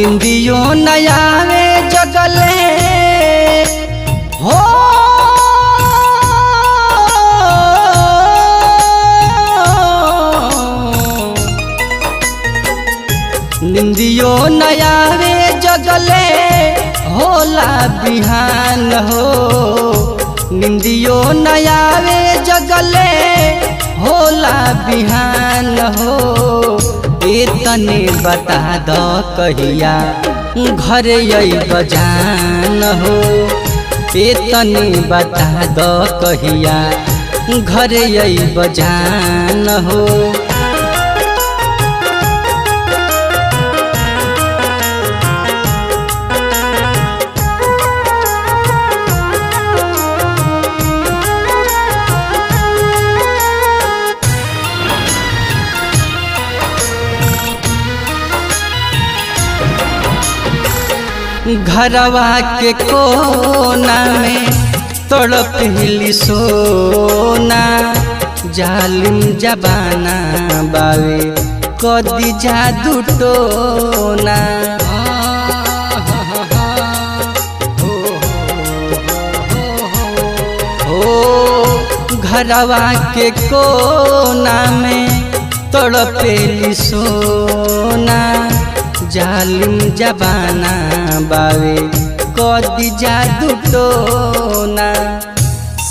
निंदियो नयावे जगले हो निंदियो नयावे जगले होला बिहान हो निंदियो नयावे जगले होला बिहान हो ए तने बता द कहिया घर बजान हो ए तने बता द कहिया घर बजान हो घरवा के कोना में तड़प हिली सोना जालिम जबाना बावे कदी जादू टोना हो घरवा के कोना में तड़पेली सोना जालिम जबाना बावे कदी जादू टोना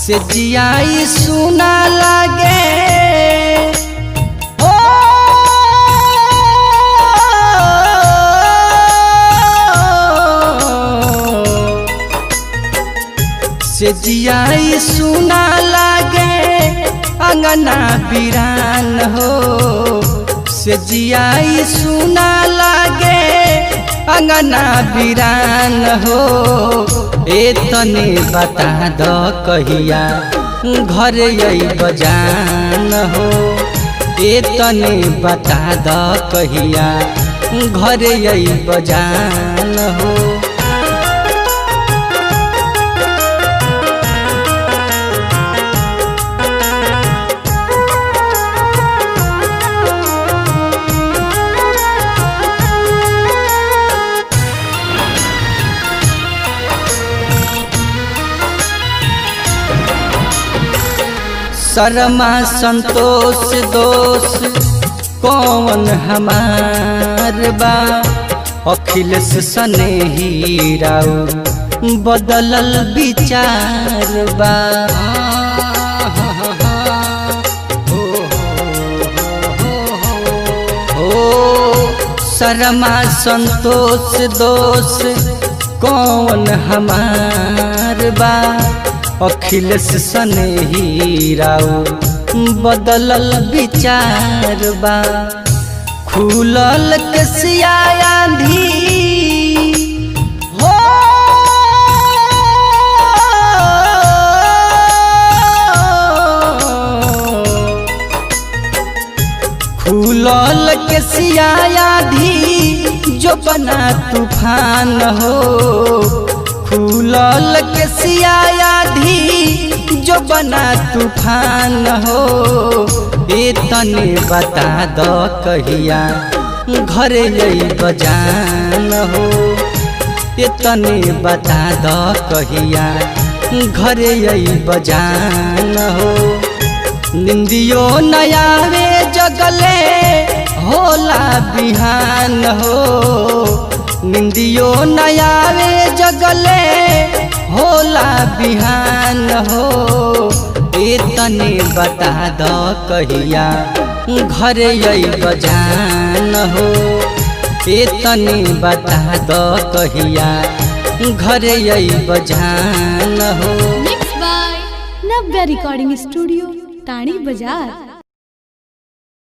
से जियाई सुना लागे हो से जियाई सुना लागे अंगना बिरान हो से जियाई सुना लागे अंगना बिरान हो ए तने बता द कहिया घर बजान हो ए तने बता द कहिया घर बजान हो शर्मा संतोष दोष कौन हमार बा अखिलेश सनेही राउ बदलल विचार बा शर्मा संतोष दोष कौन हमार बा अखिलेश सनेही राउ बदलल विचार बा खुलल कसिया आंधी हो खुलल कसिया आंधी जो बना तूफान हो खुलल कसिया आंधी जो बना तूफान हो ए तने बता द कहिया घर बजान हो ए तने बता द कहिया घर बजान हो निंदियो नयावे जगले होला बिहान हो निंदियो नयावे जगले होला बिहान हो ए तने बता द कहिया घर बजान हो ए तने बता द कहिया घर बजान हो। Mix by Navya recording studio टाणी बाजार।